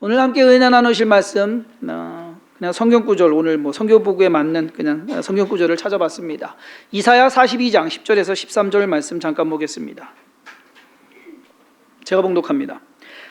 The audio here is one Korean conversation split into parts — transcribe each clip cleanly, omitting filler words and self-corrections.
오늘 함께 은혜 나누실 말씀 그냥 성경 구절, 오늘 성경 보고에 맞는 그냥 성경 구절을 찾아봤습니다. 이사야 42장 10절에서 13절 말씀 잠깐 보겠습니다. 제가 봉독합니다.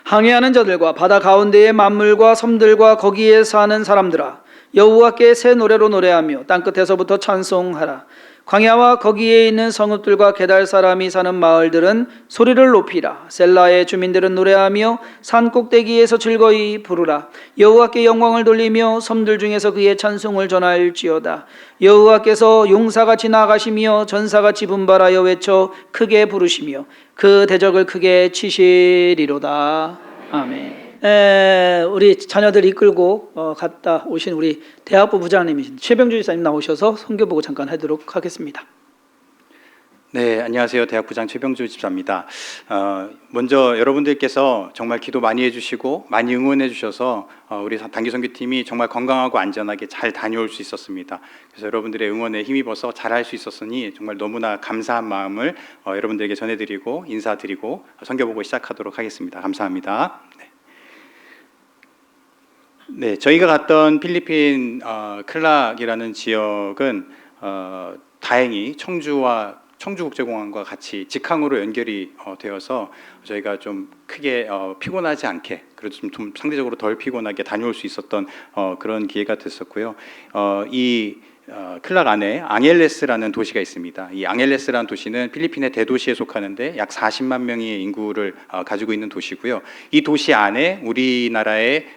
항해하는 자들과 바다 가운데의 만물과 섬들과 거기에 사는 사람들아, 여호와께 새 노래로 노래하며 땅끝에서부터 찬송하라. 광야와 거기에 있는 성읍들과 게달 사람이 사는 마을들은 소리를 높이라. 셀라의 주민들은 노래하며 산 꼭대기에서 즐거이 부르라. 여호와께 영광을 돌리며 섬들 중에서 그의 찬송을 전할지어다. 여호와께서 용사같이 나가시며 전사같이 분발하여 외쳐 크게 부르시며 그 대적을 크게 치시리로다. 아멘. 우리 자녀들 이끌고 갔다 오신 우리 대학부 부장님이신 최병주 지사님 나오셔서 선교 보고 잠깐 하도록 하겠습니다. 네, 안녕하세요. 대학부장 최병주 집사입니다. 먼저 여러분들께서 정말 기도 많이 해주시고 많이 응원해 주셔서 우리 단기 선교팀이 정말 건강하고 안전하게 잘 다녀올 수 있었습니다. 그래서 여러분들의 응원에 힘입어서 잘할 수 있었으니 정말 너무나 감사한 마음을 여러분들에게 전해드리고 인사드리고 선교 보고 시작하도록 하겠습니다. 감사합니다. 네, 저희가 갔던 필리핀 클락이라는 지역은 다행히 청주국제공항과 같이 직항으로 연결이 되어서 저희가 좀 크게 피곤하지 않게, 그래도 좀 상대적으로 덜 피곤하게 다녀올 수 있었던 그런 기회가 됐었고요. 이 클락 안에 앙헬레스라는 도시가 있습니다. 이 앙헬레스라는 도시는 필리핀의 대도시에 속하는데 약 40만 명의 인구를 가지고 있는 도시고요. 이 도시 안에 우리나라의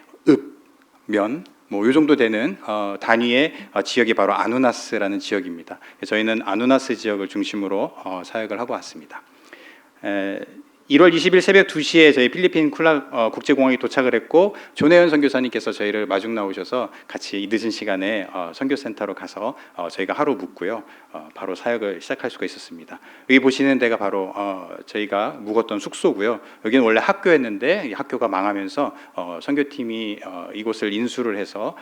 면, 요 정도 되는 단위의 지역이 바로 아누나스라는 지역입니다. 저희는 아누나스 지역을 중심으로 사역을 하고 왔습니다. 1월 20일 새벽 2시에 저희 필리핀 클락 국제공항에 도착을 했고 조내현 선교사님께서 저희를 마중 나오셔서 같이 늦은 시간에 선교센터로 가서 저희가 하루 묵고요. 바로 사역을 시작할 수가 있었습니다. 여기 보시는 데가 바로 저희가 묵었던 숙소고요. 여기는 원래 학교였는데 이 학교가 망하면서 선교팀이 이곳을 인수를 해서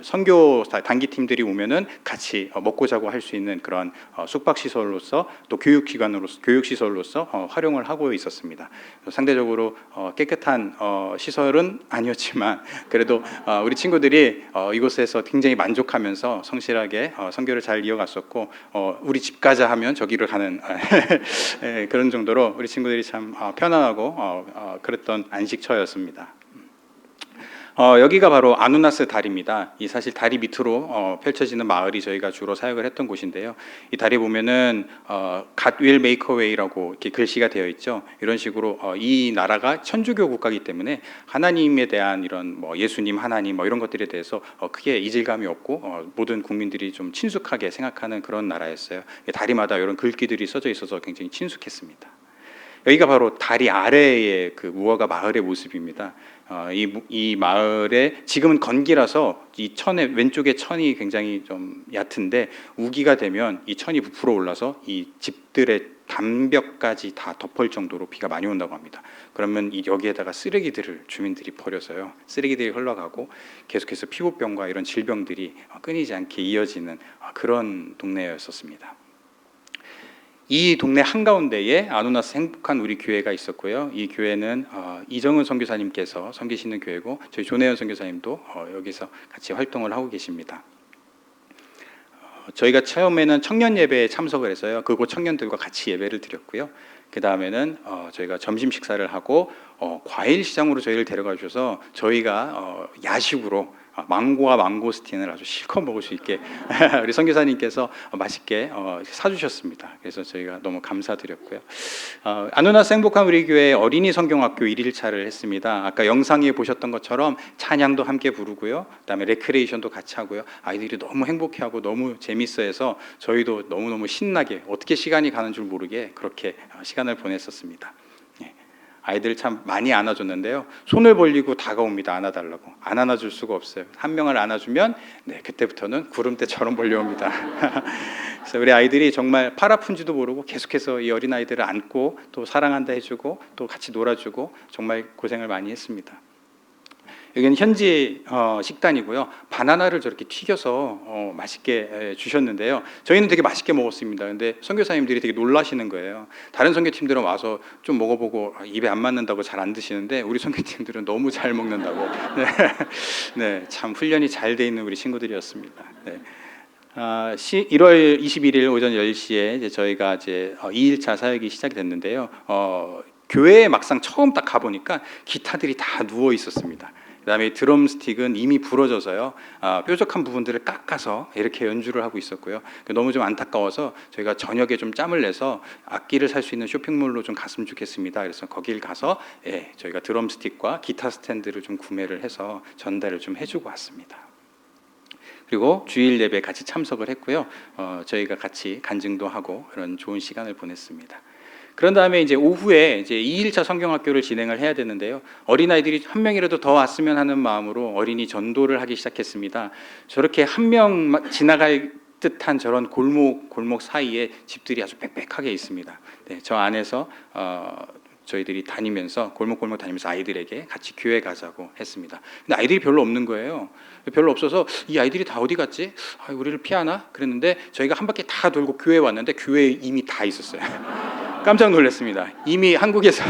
선교 단기팀들이 오면은 같이 먹고 자고 할 수 있는 그런 숙박시설로서 또 교육시설로서 활용을 하고 있었습니다. 상대적으로 깨끗한 시설은 아니었지만 그래도 우리 친구들이 이곳에서 굉장히 만족하면서 성실하게 선교를 잘 이어갔었고 우리 집 가자 하면 저기를 가는 그런 정도로 우리 친구들이 참 편안하고 그랬던 안식처였습니다. 여기가 바로 아누나스 다리입니다. 이 사실 다리 밑으로 펼쳐지는 마을이 저희가 주로 사역을 했던 곳인데요. 이 다리 보면은 God will make a way라고 이렇게 글씨가 되어 있죠. 이런 식으로 이 나라가 천주교 국가이기 때문에 하나님에 대한 이런 예수님, 하나님 이런 것들에 대해서 크게 이질감이 없고 모든 국민들이 좀 친숙하게 생각하는 그런 나라였어요. 다리마다 이런 글귀들이 써져 있어서 굉장히 친숙했습니다. 여기가 바로 다리 아래의 그 무화과 마을의 모습입니다. 이 마을에 지금은 건기라서 이 천의 왼쪽에 천이 굉장히 좀 얕은데 우기가 되면 이 천이 부풀어 올라서 이 집들의 담벽까지 다 덮을 정도로 비가 많이 온다고 합니다. 그러면 여기에다가 쓰레기들을 주민들이 버려서요. 쓰레기들이 흘러가고 계속해서 피부병과 이런 질병들이 끊이지 않게 이어지는 그런 동네였었습니다. 이 동네 한가운데에 아누나스 행복한 우리 교회가 있었고요. 이 교회는 이정은 선교사님께서 섬기시는 교회고 저희 조내현 선교사님도 여기서 같이 활동을 하고 계십니다. 저희가 처음에는 청년 예배에 참석을 해서요. 그곳 청년들과 같이 예배를 드렸고요. 그 다음에는 저희가 점심 식사를 하고 과일 시장으로 저희를 데려가 주셔서 저희가 야식으로 망고와 망고스틴을 아주 실컷 먹을 수 있게 우리 선교사님께서 맛있게 사주셨습니다. 그래서 저희가 너무 감사드렸고요. 아누나스 행복한 우리 교회 어린이 성경학교 1일차를 했습니다. 아까 영상에 보셨던 것처럼 찬양도 함께 부르고요. 그다음에 레크레이션도 같이 하고요. 아이들이 너무 행복해하고 너무 재밌어해서 저희도 너무너무 신나게 어떻게 시간이 가는 줄 모르게 그렇게 시간을 보냈었습니다. 아이들 참 많이 안아줬는데요. 손을 벌리고 다가옵니다. 안아달라고. 안 안아줄 수가 없어요. 한 명을 안아주면 그때부터는 구름대처럼 몰려옵니다. 그래서 우리 아이들이 정말 팔 아픈지도 모르고 계속해서 이 어린아이들을 안고 또 사랑한다 해주고 또 같이 놀아주고 정말 고생을 많이 했습니다. 여기는 현지 식단이고요. 바나나를 저렇게 튀겨서 맛있게 주셨는데요. 저희는 되게 맛있게 먹었습니다. 근데 선교사님들이 되게 놀라시는 거예요. 다른 선교팀들은 와서 좀 먹어보고 입에 안 맞는다고 잘 안 드시는데 우리 선교팀들은 너무 잘 먹는다고. 네, 네, 참 훈련이 잘 돼 있는 우리 친구들이었습니다. 네. 1월 21일 오전 10시에 이제 저희가 이제 2일차 사역이 시작이 됐는데요. 교회에 막상 처음 딱 가보니까 기타들이 다 누워 있었습니다. 그다음에 드럼 스틱은 이미 부러져서요. 뾰족한 부분들을 깎아서 이렇게 연주를 하고 있었고요. 너무 좀 안타까워서 저희가 저녁에 좀 짬을 내서 악기를 살 수 있는 쇼핑몰로 좀 갔으면 좋겠습니다. 그래서 거길 가서 저희가 드럼 스틱과 기타 스탠드를 좀 구매를 해서 전달을 좀 해주고 왔습니다. 그리고 주일 예배 같이 참석을 했고요. 저희가 같이 간증도 하고 그런 좋은 시간을 보냈습니다. 그런 다음에 이제 오후에 이제 2일차 성경학교를 진행을 해야 되는데요. 어린아이들이 한 명이라도 더 왔으면 하는 마음으로 어린이 전도를 하기 시작했습니다. 저렇게 한 명 지나갈 듯한 저런 골목 사이에 집들이 아주 빽빽하게 있습니다. 네, 저 안에서 저희들이 다니면서 골목 다니면서 아이들에게 같이 교회 가자고 했습니다. 근데 아이들이 별로 없는 거예요. 별로 없어서 이 아이들이 다 어디 갔지? 우리를 피하나? 그랬는데 저희가 한 바퀴 다 돌고 교회에 왔는데 교회에 이미 다 있었어요. 깜짝 놀랐습니다. 이미 한국에서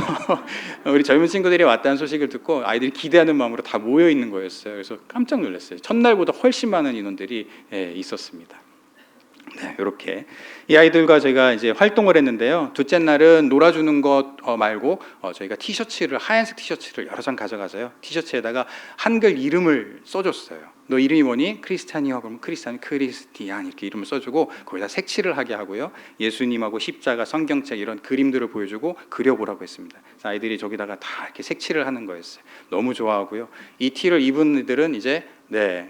우리 젊은 친구들이 왔다는 소식을 듣고 아이들이 기대하는 마음으로 다 모여 있는 거였어요. 그래서 깜짝 놀랐어요. 첫날보다 훨씬 많은 인원들이 있었습니다. 네, 이렇게 이 아이들과 저희가 이제 활동을 했는데요. 둘째 날은 놀아주는 것 말고 저희가 티셔츠를 하얀색 티셔츠를 여러 장 가져가서요. 티셔츠에다가 한글 이름을 써줬어요. 너 이름이 뭐니? 크리스찬이요. 그러면 크리스티안 이렇게 이름을 써주고 거기다 색칠을 하게 하고요. 예수님하고 십자가, 성경책 이런 그림들을 보여주고 그려보라고 했습니다. 그래서 아이들이 저기다가 다 이렇게 색칠을 하는 거였어요. 너무 좋아하고요. 이 티를 입은 이들은 이제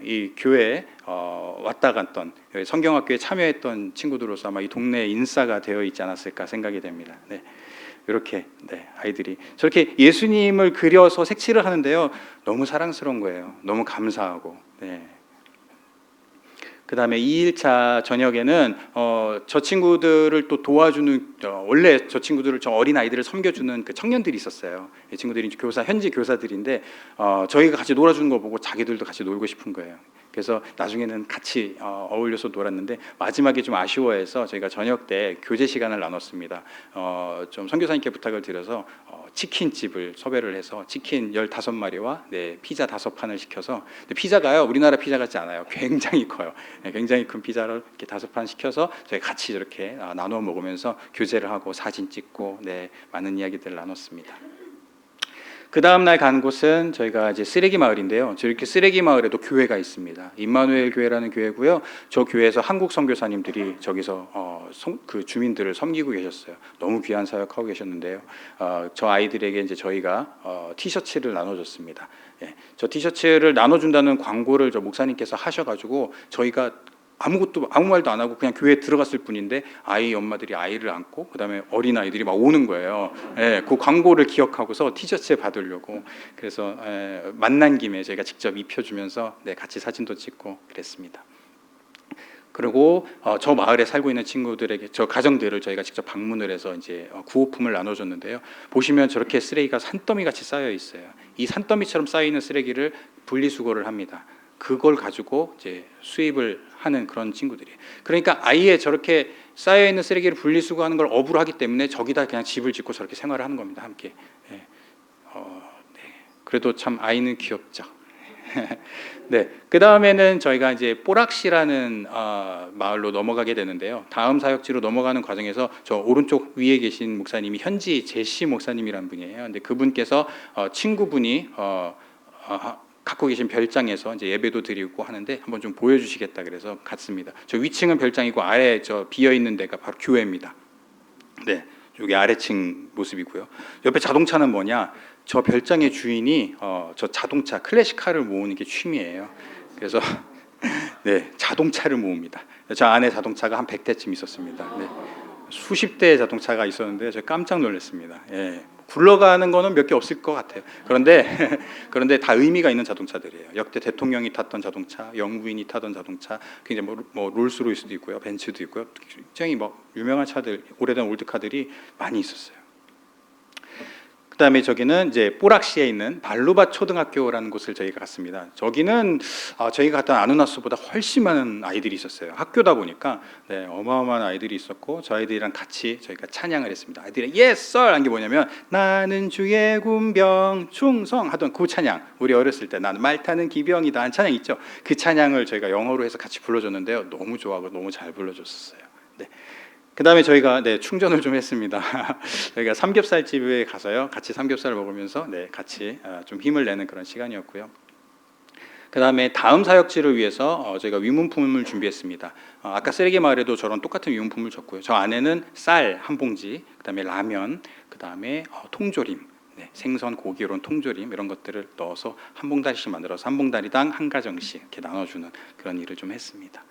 이 교회에 왔다 갔던 성경학교에 참여했던 친구들로서 아마 이 동네의 인싸가 되어 있지 않았을까 생각이 됩니다. 네, 이렇게 아이들이 저렇게 예수님을 그려서 색칠을 하는데요. 너무 사랑스러운 거예요. 너무 감사하고. 그 다음에 2일차 저녁에는 저 친구들을 또 도와주는 원래 저 친구들을 저 어린 아이들을 섬겨주는 그 청년들이 있었어요. 이 친구들이 현지 교사들인데 저희가 같이 놀아주는 거 보고 자기들도 같이 놀고 싶은 거예요. 그래서 나중에는 같이 어울려서 놀았는데 마지막에 좀 아쉬워해서 저희가 저녁 때 교제 시간을 나눴습니다. 좀 선교사님께 부탁을 드려서 치킨집을 섭외를 해서 치킨 15마리와 피자 5판을 시켜서 피자가요 우리나라 피자 같지 않아요. 굉장히 커요. 굉장히 큰 피자를 이렇게 5판 시켜서 저희 같이 이렇게 나눠 먹으면서 교제를 하고 사진 찍고 많은 이야기들을 나눴습니다. 그 다음 날 간 곳은 저희가 이제 쓰레기 마을인데요. 저렇게 쓰레기 마을에도 교회가 있습니다. 임마누엘 교회라는 교회고요. 저 교회에서 한국 선교사님들이 저기서 그 주민들을 섬기고 계셨어요. 너무 귀한 사역하고 계셨는데요. 저 아이들에게 이제 저희가 티셔츠를 나눠줬습니다. 저 티셔츠를 나눠준다는 광고를 저 목사님께서 하셔가지고 저희가 아무 말도 안 하고 그냥 교회에 들어갔을 뿐인데 아이 엄마들이 아이를 안고 그다음에 어린 아이들이 막 오는 거예요. 그 광고를 기억하고서 티셔츠 받으려고 그래서 만난 김에 저희가 직접 입혀주면서 같이 사진도 찍고 그랬습니다. 그리고 저 마을에 살고 있는 친구들에게 저 가정들을 저희가 직접 방문을 해서 이제 구호품을 나눠줬는데요. 보시면 저렇게 쓰레기가 산더미 같이 쌓여 있어요. 이 산더미처럼 쌓여 있는 쓰레기를 분리수거를 합니다. 그걸 가지고 이제 수입을 하는 그런 친구들이에요. 그러니까 아예 저렇게 쌓여 있는 쓰레기를 분리수거하는 걸 업으로 하기 때문에 저기다 그냥 집을 짓고 저렇게 생활을 하는 겁니다. 함께. 그래도 참 아이는 귀엽죠. 그 다음에는 저희가 이제 뽀락시라는 마을로 넘어가게 되는데요. 다음 사역지로 넘어가는 과정에서 저 오른쪽 위에 계신 목사님이 현지 제시 목사님이라는 분이에요. 근데 그분께서 친구분이 갖고 계신 별장에서 이제 예배도 드리고 하는데 한번 좀 보여주시겠다 그래서 갔습니다. 저 위층은 별장이고 아래 저 비어 있는 데가 바로 교회입니다. 여기 아래층 모습이고요. 옆에 자동차는 뭐냐? 저 별장의 주인이 저 자동차 클래식카를 모으는 게 취미예요. 그래서 자동차를 모읍니다. 저 안에 자동차가 한 100대쯤 있었습니다. 수십 대의 자동차가 있었는데 저 깜짝 놀랐습니다. 굴러가는 거는 몇 개 없을 것 같아요. 그런데 다 의미가 있는 자동차들이에요. 역대 대통령이 탔던 자동차, 영부인이 타던 자동차, 굉장히 뭐 롤스로이스도 있고요, 벤츠도 있고요. 굉장히 뭐 유명한 차들, 오래된 올드카들이 많이 있었어요. 그다음에 저기는 이제 뽀락시에 있는 발루밭 초등학교라는 곳을 저희가 갔습니다. 저기는 저희가 갔던 아누나스보다 훨씬 많은 아이들이 있었어요. 학교다 보니까 네, 어마어마한 아이들이 있었고 저 아이들이랑 같이 저희가 찬양을 했습니다. 아이들이 Yes sir 한 게 뭐냐면 나는 주의 군병 충성하던 그 찬양, 우리 어렸을 때 나는 말 타는 기병이다 한 찬양 있죠. 그 찬양을 저희가 영어로 해서 같이 불러줬는데요. 너무 좋아하고 너무 잘 불러줬었어요. 네. 그 다음에 저희가 충전을 좀 했습니다. 저희가 삼겹살 집에 가서요, 같이 삼겹살을 먹으면서 같이 좀 힘을 내는 그런 시간이었고요. 그 다음에 다음 사역지를 위해서 저희가 위문품을 준비했습니다. 아까 쓰레기 마을에도 저런 똑같은 위문품을 줬고요. 저 안에는 쌀 한 봉지, 그 다음에 라면, 그 다음에 통조림, 생선, 고기 이런 통조림 이런 것들을 넣어서 한 봉다리씩 만들어서 한 봉다리당 한 가정씩 이렇게 나눠주는 그런 일을 좀 했습니다.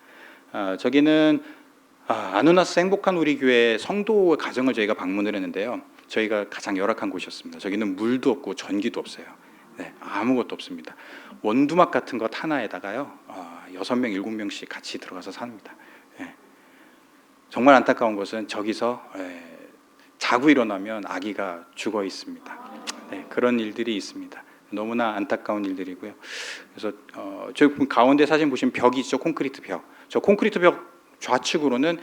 저기는 아누나스 행복한 우리 교회 성도의 가정을 저희가 방문을 했는데요. 저희가 가장 열악한 곳이었습니다. 저기는 물도 없고 전기도 없어요. 아무것도 없습니다. 원두막 같은 것 하나에다가요 6명, 7명씩 같이 들어가서 삽니다. 정말 안타까운 것은 저기서 자고 일어나면 아기가 죽어 있습니다. 그런 일들이 있습니다. 너무나 안타까운 일들이고요. 그래서 저 가운데 사진 보시면 벽이 있죠. 콘크리트 벽. 저 콘크리트 벽 좌측으로는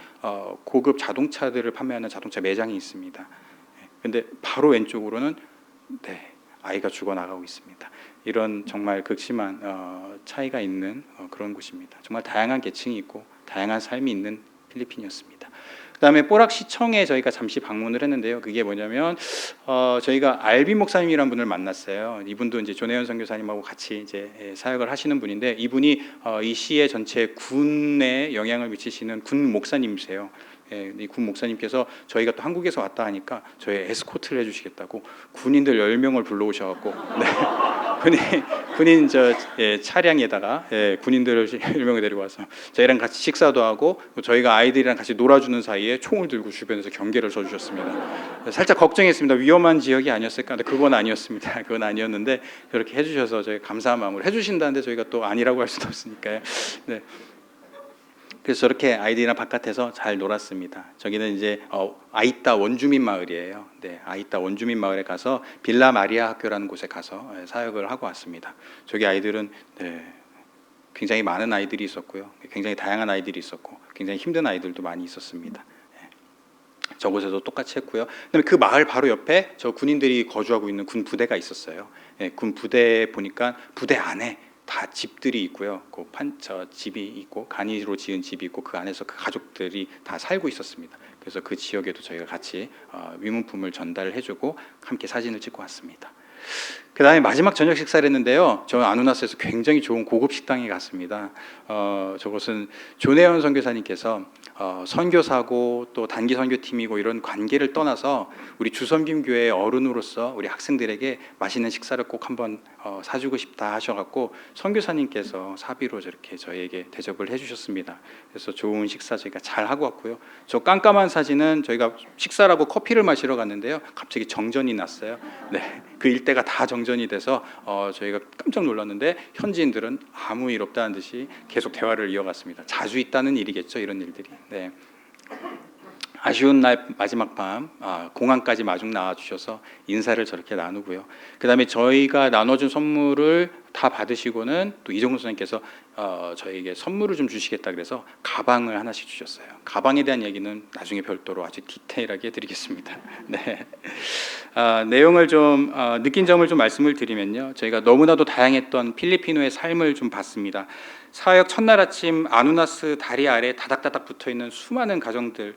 고급 자동차들을 판매하는 자동차 매장이 있습니다. 근데 바로 왼쪽으로는 아이가 죽어나가고 있습니다. 이런 정말 극심한 차이가 있는 그런 곳입니다. 정말 다양한 계층이 있고 다양한 삶이 있는 필리핀이었습니다. 그다음에 뽀락시청에 저희가 잠시 방문을 했는데요. 그게 뭐냐면 저희가 알빈 목사님이라는 분을 만났어요. 이분도 이제 조내현 선교사님하고 같이 이제 사역을 하시는 분인데 이분이 이 시의 전체 군에 영향을 미치시는 군 목사님이세요. 이 군 목사님께서 저희가 또 한국에서 왔다 하니까 저희 에스코트를 해주시겠다고 군인들 10명을 불러오셔갖고 군인 차량에다가 군인들을 10명을 데리고 와서 저희랑 같이 식사도 하고 저희가 아이들이랑 같이 놀아주는 사이에 총을 들고 주변에서 경계를 서주셨습니다. 살짝 걱정했습니다. 위험한 지역이 아니었을까? 근데 그건 아니었습니다. 그건 아니었는데 그렇게 해주셔서 저희 감사한 마음으로 해주신다는데 저희가 또 아니라고 할 수도 없으니까요. 그래서 저렇게 아이들이랑 바깥에서 잘 놀았습니다. 저기는 이제 아이따 원주민 마을이에요. 아이따 원주민 마을에 가서 빌라 마리아 학교라는 곳에 가서 사역을 하고 왔습니다. 저기 아이들은 굉장히 많은 아이들이 있었고요. 굉장히 다양한 아이들이 있었고 굉장히 힘든 아이들도 많이 있었습니다. 저곳에도 똑같이 했고요. 그다음에 그 마을 바로 옆에 저 군인들이 거주하고 있는 군 부대가 있었어요. 군 부대에 보니까 부대 안에 다 집들이 있고요. 집이 있고 간이로 지은 집이 있고 그 안에서 그 가족들이 다 살고 있었습니다. 그래서 그 지역에도 저희가 같이 위문품을 전달을 해주고 함께 사진을 찍고 왔습니다. 그 다음에 마지막 저녁 식사를 했는데요. 저 아누나스에서 굉장히 좋은 고급 식당에 갔습니다. 저것은 조내현 선교사님께서 선교사고 또 단기 선교팀이고 이런 관계를 떠나서 우리 주섬김교회의 어른으로서 우리 학생들에게 맛있는 식사를 꼭 한번 사주고 싶다 하셔갖고 선교사님께서 사비로 저렇게 저희에게 대접을 해주셨습니다. 그래서 좋은 식사 저희가 잘 하고 왔고요. 저 깜깜한 사진은 저희가 식사를 하고 커피를 마시러 갔는데요. 갑자기 정전이 났어요. 그 일대가 다 정전이 돼서 저희가 깜짝 놀랐는데 현지인들은 아무 일 없다는 듯이 계속 대화를 이어갔습니다. 자주 있다는 일이겠죠, 이런 일들이. 아쉬운 날 마지막 밤 공항까지 마중 나와주셔서 인사를 저렇게 나누고요. 그 다음에 저희가 나눠준 선물을 다 받으시고는 또 이정훈 선생님께서 저희에게 선물을 좀 주시겠다 그래서 가방을 하나씩 주셨어요. 가방에 대한 얘기는 나중에 별도로 아주 디테일하게 해드리겠습니다. 내용을 좀 느낀 점을 좀 말씀을 드리면요. 저희가 너무나도 다양했던 필리핀어의 삶을 좀 봤습니다. 사역 첫날 아침 아누나스 다리 아래 다닥다닥 붙어있는 수많은 가정들,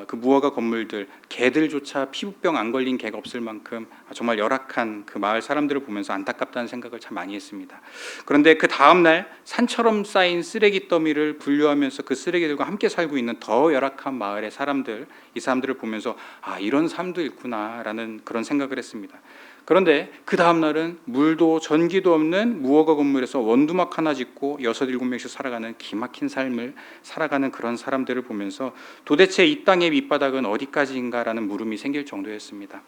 그 무허가 건물들, 개들조차 피부병 안 걸린 개가 없을 만큼 정말 열악한 그 마을 사람들을 보면서 안타깝다는 생각을 참 많이 했습니다. 그런데 그 다음날 산처럼 쌓인 쓰레기 더미를 분류하면서 그 쓰레기들과 함께 살고 있는 더 열악한 마을의 사람들, 이 사람들을 보면서 이런 삶도 있구나라는 그런 생각을 했습니다. 그런데 그 다음날은 물도 전기도 없는 무허가 건물에서 원두막 하나 짓고 6, 7명씩 살아가는 기막힌 삶을 살아가는 그런 사람들을 보면서 도대체 이 땅의 밑바닥은 어디까지인가라는 물음이 생길 정도였습니다.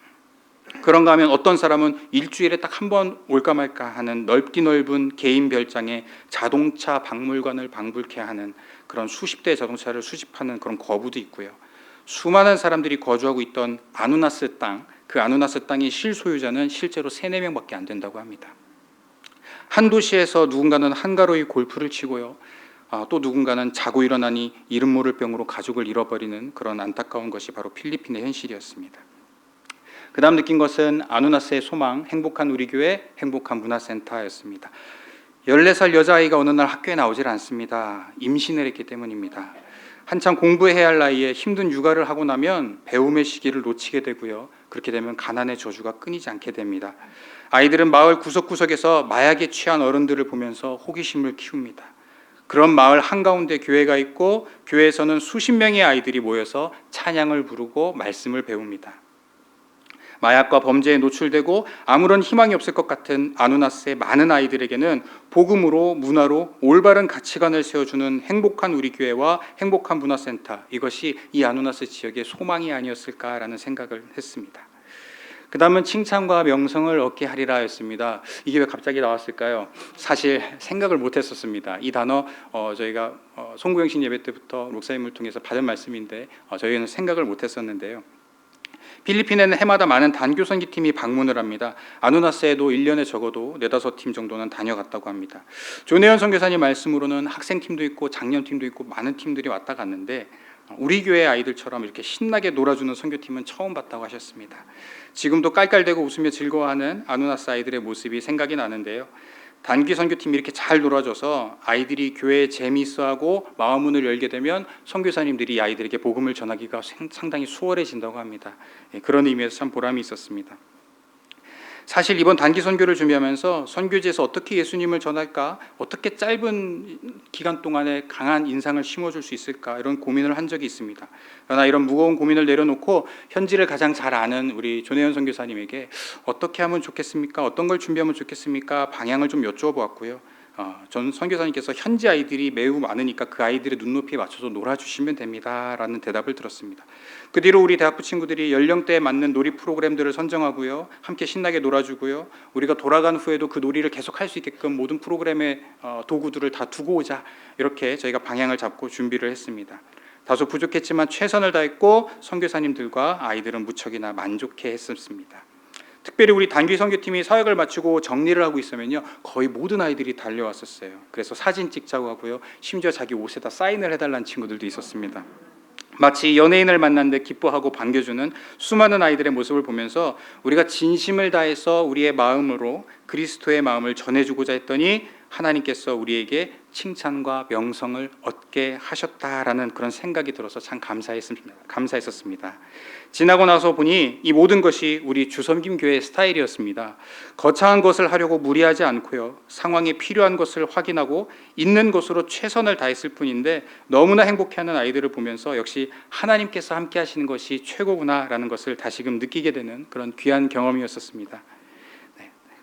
그런가 하면 어떤 사람은 일주일에 딱 한 번 올까 말까 하는 넓디 넓은 개인 별장에 자동차 박물관을 방불케 하는 그런 수십 대의 자동차를 수집하는 그런 거부도 있고요. 수많은 사람들이 거주하고 있던 아누나스 땅, 그 아누나스 땅의 실소유자는 실제로 3-4명밖에 안 된다고 합니다. 한 도시에서 누군가는 한가로이 골프를 치고요. 또 누군가는 자고 일어나니 이름 모를 병으로 가족을 잃어버리는 그런 안타까운 것이 바로 필리핀의 현실이었습니다. 그 다음 느낀 것은 아누나스의 소망, 행복한 우리 교회, 행복한 문화센터였습니다. 14살 여자아이가 어느 날 학교에 나오질 않습니다. 임신을 했기 때문입니다. 한창 공부해야 할 나이에 힘든 육아를 하고 나면 배움의 시기를 놓치게 되고요. 그렇게 되면 가난의 저주가 끊이지 않게 됩니다. 아이들은 마을 구석구석에서 마약에 취한 어른들을 보면서 호기심을 키웁니다. 그런 마을 한가운데 교회가 있고 교회에서는 수십 명의 아이들이 모여서 찬양을 부르고 말씀을 배웁니다. 마약과 범죄에 노출되고 아무런 희망이 없을 것 같은 아누나스의 많은 아이들에게는 복음으로 문화로 올바른 가치관을 세워주는 행복한 우리 교회와 행복한 문화센터, 이것이 이 아누나스 지역의 소망이 아니었을까라는 생각을 했습니다. 그 다음은 칭찬과 명성을 얻게 하리라 였습니다. 이게 왜 갑자기 나왔을까요? 사실 생각을 못했었습니다. 이 단어 저희가 송구영신 예배 때부터 목사님을 통해서 받은 말씀인데 저희는 생각을 못했었는데요. 필리핀에는 해마다 많은 단교 선교팀이 방문을 합니다. 아누나스에도 1년에 적어도 4-5팀 정도는 다녀갔다고 합니다. 조내현 선교사님 말씀으로는 학생팀도 있고 장년팀도 있고 많은 팀들이 왔다 갔는데 우리 교회 아이들처럼 이렇게 신나게 놀아주는 선교팀은 처음 봤다고 하셨습니다. 지금도 깔깔대고 웃으며 즐거워하는 아누나스 아이들의 모습이 생각이 나는데요. 단기 선교팀이 이렇게 잘 놀아줘서 아이들이 교회에 재미있어하고 마음문을 열게 되면 선교사님들이 이 아이들에게 복음을 전하기가 상당히 수월해진다고 합니다. 그런 의미에서 참 보람이 있었습니다. 사실 이번 단기 선교를 준비하면서 선교지에서 어떻게 예수님을 전할까, 어떻게 짧은 기간 동안에 강한 인상을 심어줄 수 있을까, 이런 고민을 한 적이 있습니다. 그러나 이런 무거운 고민을 내려놓고 현지를 가장 잘 아는 우리 조내현 선교사님에게 어떻게 하면 좋겠습니까? 어떤 걸 준비하면 좋겠습니까? 방향을 좀 여쭈어보았고요. 전 선교사님께서 현지 아이들이 매우 많으니까 그 아이들의 눈높이에 맞춰서 놀아주시면 됩니다 라는 대답을 들었습니다. 그 뒤로 우리 대학부 친구들이 연령대에 맞는 놀이 프로그램들을 선정하고요, 함께 신나게 놀아주고요, 우리가 돌아간 후에도 그 놀이를 계속 할 수 있게끔 모든 프로그램의 도구들을 다 두고 오자, 이렇게 저희가 방향을 잡고 준비를 했습니다. 다소 부족했지만 최선을 다했고 선교사님들과 아이들은 무척이나 만족해 했습니다. 특별히 우리 단기 선교팀이 사역을 마치고 정리를 하고 있으면요, 거의 모든 아이들이 달려왔었어요. 그래서 사진 찍자고 하고요, 심지어 자기 옷에다 사인을 해달라는 친구들도 있었습니다. 마치 연예인을 만난 듯 기뻐하고 반겨주는 수많은 아이들의 모습을 보면서 우리가 진심을 다해서 우리의 마음으로 그리스도의 마음을 전해주고자 했더니 하나님께서 우리에게 칭찬과 명성을 얻게 하셨다라는 그런 생각이 들어서 참 감사했었습니다. 지나고 나서 보니 이 모든 것이 우리 주섬김교회의 스타일이었습니다. 거창한 것을 하려고 무리하지 않고요, 상황에 필요한 것을 확인하고 있는 것으로 최선을 다했을 뿐인데 너무나 행복해하는 아이들을 보면서 역시 하나님께서 함께 하시는 것이 최고구나라는 것을 다시금 느끼게 되는 그런 귀한 경험이었습니다.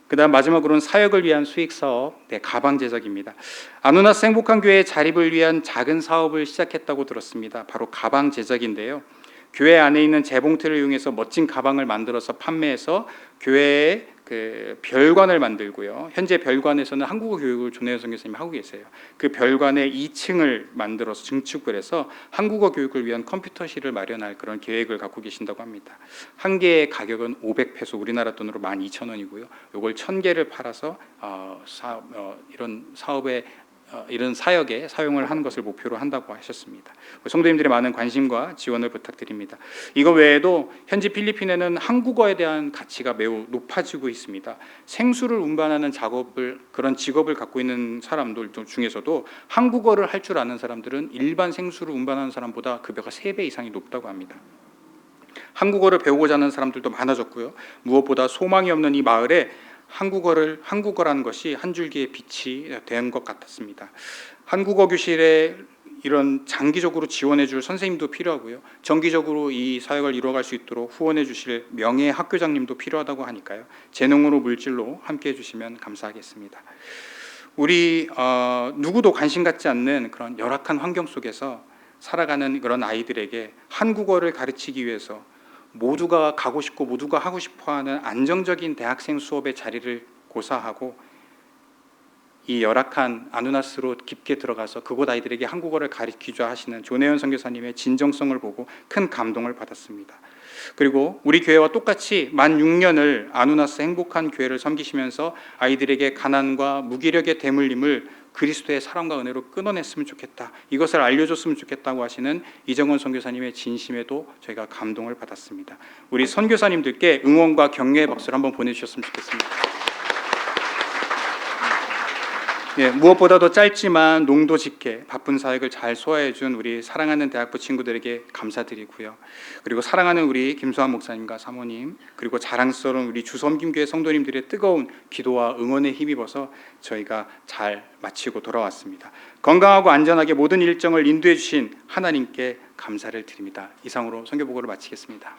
그 다음 마지막으로는 사역을 위한 수익사업, 가방 제작입니다. 아누나스 행복한 교회의 자립을 위한 작은 사업을 시작했다고 들었습니다. 바로 가방 제작인데요, 교회 안에 있는 재봉틀을 이용해서 멋진 가방을 만들어서 판매해서 교회에 그 별관을 만들고요, 현재 별관에서는 한국어 교육을 조내현 선교사님이 하고 계세요. 그 별관에 2층을 만들어서 증축을 해서 한국어 교육을 위한 컴퓨터실을 마련할 그런 계획을 갖고 계신다고 합니다. 한 개의 가격은 500페소, 우리나라 돈으로 12,000원이고요. 이걸 1000개를 팔아서 이런 사역에 사용을 하는 것을 목표로 한다고 하셨습니다. 성도님들의 많은 관심과 지원을 부탁드립니다. 이거 외에도 현지 필리핀에는 한국어에 대한 가치가 매우 높아지고 있습니다. 생수를 운반하는 그런 직업을 갖고 있는 사람들 중에서도 한국어를 할 줄 아는 사람들은 일반 생수를 운반하는 사람보다 급여가 3배 이상이 높다고 합니다. 한국어를 배우고자 하는 사람들도 많아졌고요, 무엇보다 소망이 없는 이 마을에 한국어라는 것이 한 줄기의 빛이 된 것 같았습니다. 한국어 교실에 이런 장기적으로 지원해 줄 선생님도 필요하고요, 정기적으로 이 사역을 이루어갈 수 있도록 후원해 주실 명예 학교장님도 필요하다고 하니까요, 재능으로 물질로 함께 해주시면 감사하겠습니다. 우리 누구도 관심 갖지 않는 그런 열악한 환경 속에서 살아가는 그런 아이들에게 한국어를 가르치기 위해서 모두가 가고 싶고 모두가 하고 싶어하는 안정적인 대학생 수업의 자리를 고사하고 이 열악한 아누나스로 깊게 들어가서 그곳 아이들에게 한국어를 가르치자 하시는 조내현 선교사님의 진정성을 보고 큰 감동을 받았습니다. 그리고 우리 교회와 똑같이 만 6년을 아누나스 행복한 교회를 섬기시면서 아이들에게 가난과 무기력의 대물림을 그리스도의 사랑과 은혜로 끊어냈으면 좋겠다, 이것을 알려줬으면 좋겠다고 하시는 이정원 선교사님의 진심에도 저희가 감동을 받았습니다. 우리 선교사님들께 응원과 격려의 박수를 한번 보내주셨으면 좋겠습니다. 예, 무엇보다도 짧지만 농도 짙게 바쁜 사역을 잘 소화해준 우리 사랑하는 대학부 친구들에게 감사드리고요. 그리고 사랑하는 우리 김수환 목사님과 사모님, 그리고 자랑스러운 우리 주섬김교회 성도님들의 뜨거운 기도와 응원에 힘입어서 저희가 잘 마치고 돌아왔습니다. 건강하고 안전하게 모든 일정을 인도해 주신 하나님께 감사를 드립니다. 이상으로 선교보고를 마치겠습니다.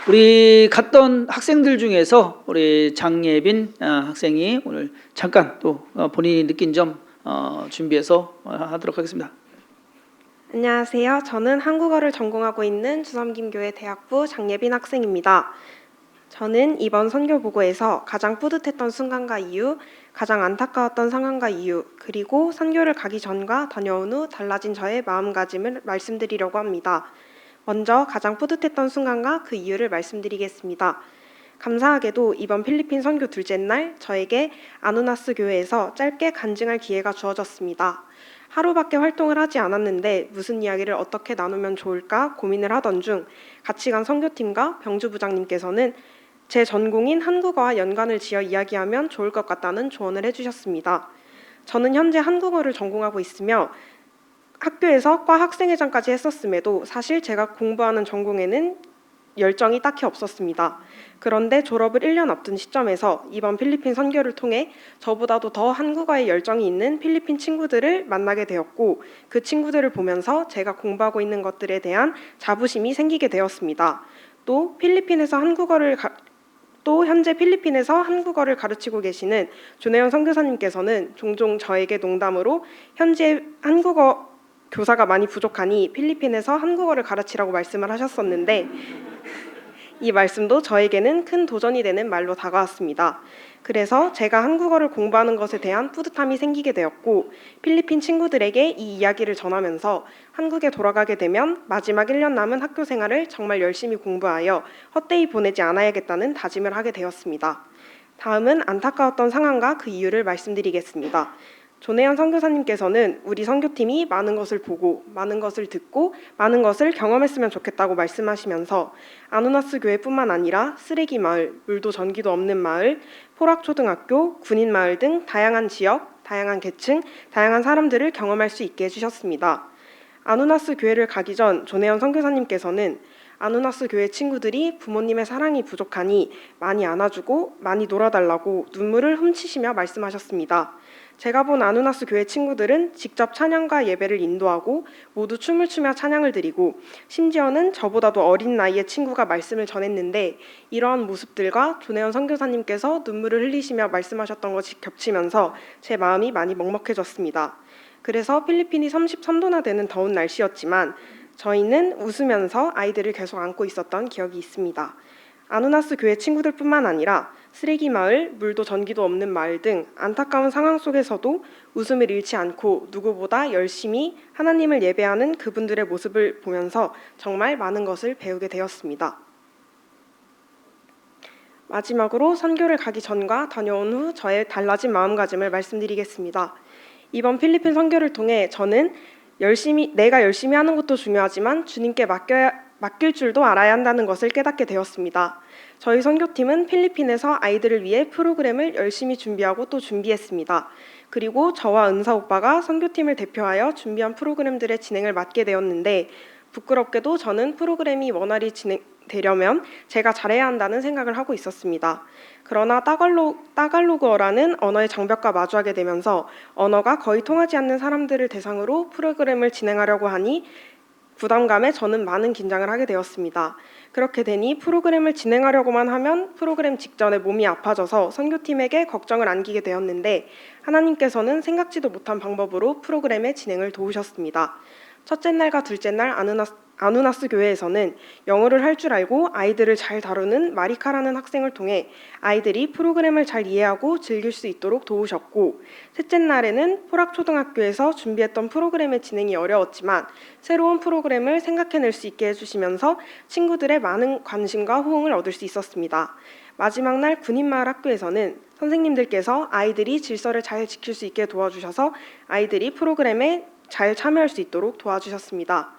우리 갔던 학생들 중에서 우리 장예빈 학생이 오늘 잠깐 또 본인이 느낀 점 준비해서 하도록 하겠습니다. 안녕하세요. 저는 한국어를 전공하고 있는 주섬김교회 대학부 장예빈 학생입니다. 저는 이번 선교보고에서 가장 뿌듯했던 순간과 이유, 가장 안타까웠던 상황과 이유, 그리고 선교를 가기 전과 다녀온 후 달라진 저의 마음가짐을 말씀드리려고 합니다. 먼저 가장 뿌듯했던 순간과 그 이유를 말씀드리겠습니다. 감사하게도 이번 필리핀 선교 둘째 날 저에게 아누나스 교회에서 짧게 간증할 기회가 주어졌습니다. 하루밖에 활동을 하지 않았는데 무슨 이야기를 어떻게 나누면 좋을까 고민을 하던 중 같이 간 선교팀과 병주 부장님께서는 제 전공인 한국어와 연관을 지어 이야기하면 좋을 것 같다는 조언을 해주셨습니다. 저는 현재 한국어를 전공하고 있으며 학교에서 과 학생회장까지 했었음에도 사실 제가 공부하는 전공에는 열정이 딱히 없었습니다. 그런데 졸업을 1년 앞둔 시점에서 이번 필리핀 선교를 통해 저보다도 더 한국어에 열정이 있는 필리핀 친구들을 만나게 되었고, 그 친구들을 보면서 제가 공부하고 있는 것들에 대한 자부심이 생기게 되었습니다. 또 현재 필리핀에서 한국어를 가르치고 계시는 조내현 선교사님께서는 종종 저에게 농담으로 현재 한국어 교사가 많이 부족하니 필리핀에서 한국어를 가르치라고 말씀을 하셨었는데, 이 말씀도 저에게는 큰 도전이 되는 말로 다가왔습니다. 그래서 제가 한국어를 공부하는 것에 대한 뿌듯함이 생기게 되었고, 필리핀 친구들에게 이 이야기를 전하면서 한국에 돌아가게 되면 마지막 1년 남은 학교 생활을 정말 열심히 공부하여 헛되이 보내지 않아야겠다는 다짐을 하게 되었습니다. 다음은 안타까웠던 상황과 그 이유를 말씀드리겠습니다. 조내현 선교사님께서는 우리 선교팀이 많은 것을 보고 많은 것을 듣고 많은 것을 경험했으면 좋겠다고 말씀하시면서 아누나스 교회뿐만 아니라 쓰레기 마을, 물도 전기도 없는 마을, 포락초등학교, 군인마을 등 다양한 지역, 다양한 계층, 다양한 사람들을 경험할 수 있게 해주셨습니다. 아누나스 교회를 가기 전 조내현 선교사님께서는 아누나스 교회 친구들이 부모님의 사랑이 부족하니 많이 안아주고 많이 놀아달라고 눈물을 훔치시며 말씀하셨습니다. 제가 본 아누나스 교회 친구들은 직접 찬양과 예배를 인도하고 모두 춤을 추며 찬양을 드리고, 심지어는 저보다도 어린 나이의 친구가 말씀을 전했는데 이러한 모습들과 조내현 선교사님께서 눈물을 흘리시며 말씀하셨던 것이 겹치면서 제 마음이 많이 먹먹해졌습니다. 그래서 필리핀이 33도나 되는 더운 날씨였지만 저희는 웃으면서 아이들을 계속 안고 있었던 기억이 있습니다. 아누나스 교회 친구들뿐만 아니라 쓰레기 마을, 물도 전기도 없는 마을 등 안타까운 상황 속에서도 웃음을 잃지 않고 누구보다 열심히 하나님을 예배하는 그분들의 모습을 보면서 정말 많은 것을 배우게 되었습니다. 마지막으로 선교를 가기 전과 다녀온 후 저의 달라진 마음가짐을 말씀드리겠습니다. 이번 필리핀 선교를 통해 저는 내가 열심히 하는 것도 중요하지만 주님께 맡길 줄도 알아야 한다는 것을 깨닫게 되었습니다. 저희 선교팀은 필리핀에서 아이들을 위해 프로그램을 열심히 준비하고 또 준비했습니다. 그리고 저와 은사 오빠가 선교팀을 대표하여 준비한 프로그램들의 진행을 맡게 되었는데, 부끄럽게도 저는 프로그램이 원활히 진행되려면 제가 잘해야 한다는 생각을 하고 있었습니다. 그러나 따갈로그어라는 언어의 장벽과 마주하게 되면서 언어가 거의 통하지 않는 사람들을 대상으로 프로그램을 진행하려고 하니 부담감에 저는 많은 긴장을 하게 되었습니다. 그렇게 되니 프로그램을 진행하려고만 하면 프로그램 직전에 몸이 아파져서 선교팀에게 걱정을 안기게 되었는데, 하나님께서는 생각지도 못한 방법으로 프로그램의 진행을 도우셨습니다. 첫째 날과 둘째 날 아누나스 교회에서는 영어를 할 줄 알고 아이들을 잘 다루는 마리카라는 학생을 통해 아이들이 프로그램을 잘 이해하고 즐길 수 있도록 도우셨고, 셋째 날에는 포락초등학교에서 준비했던 프로그램의 진행이 어려웠지만 새로운 프로그램을 생각해낼 수 있게 해주시면서 친구들의 많은 관심과 호응을 얻을 수 있었습니다. 마지막 날 군인마을 학교에서는 선생님들께서 아이들이 질서를 잘 지킬 수 있게 도와주셔서 아이들이 프로그램에 잘 참여할 수 있도록 도와주셨습니다.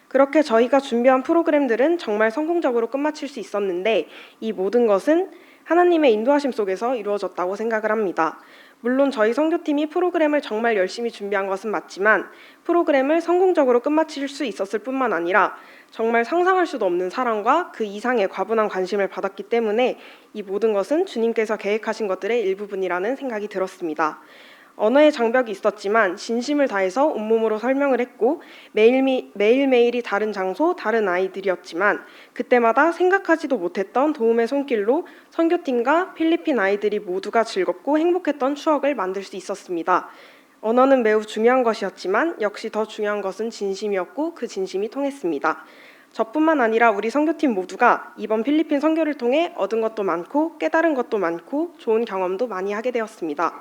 그렇게 저희가 준비한 프로그램들은 정말 성공적으로 끝마칠 수 있었는데 이 모든 것은 하나님의 인도하심 속에서 이루어졌다고 생각을 합니다. 물론 저희 선교팀이 프로그램을 정말 열심히 준비한 것은 맞지만 프로그램을 성공적으로 끝마칠 수 있었을 뿐만 아니라 정말 상상할 수도 없는 사랑과 그 이상의 과분한 관심을 받았기 때문에 이 모든 것은 주님께서 계획하신 것들의 일부분이라는 생각이 들었습니다. 언어의 장벽이 있었지만 진심을 다해서 온몸으로 설명을 했고 매일매일이 다른 장소, 다른 아이들이었지만 그때마다 생각하지도 못했던 도움의 손길로 선교팀과 필리핀 아이들이 모두가 즐겁고 행복했던 추억을 만들 수 있었습니다. 언어는 매우 중요한 것이었지만 역시 더 중요한 것은 진심이었고 그 진심이 통했습니다. 저뿐만 아니라 우리 선교팀 모두가 이번 필리핀 선교를 통해 얻은 것도 많고 깨달은 것도 많고 좋은 경험도 많이 하게 되었습니다.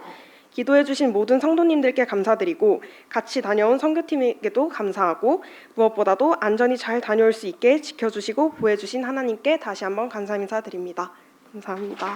기도해 주신 모든 성도님들께 감사드리고 같이 다녀온 선교팀에게도 감사하고 무엇보다도 안전히 잘 다녀올 수 있게 지켜주시고 보호해 주신 하나님께 다시 한번 감사 인사드립니다. 감사합니다.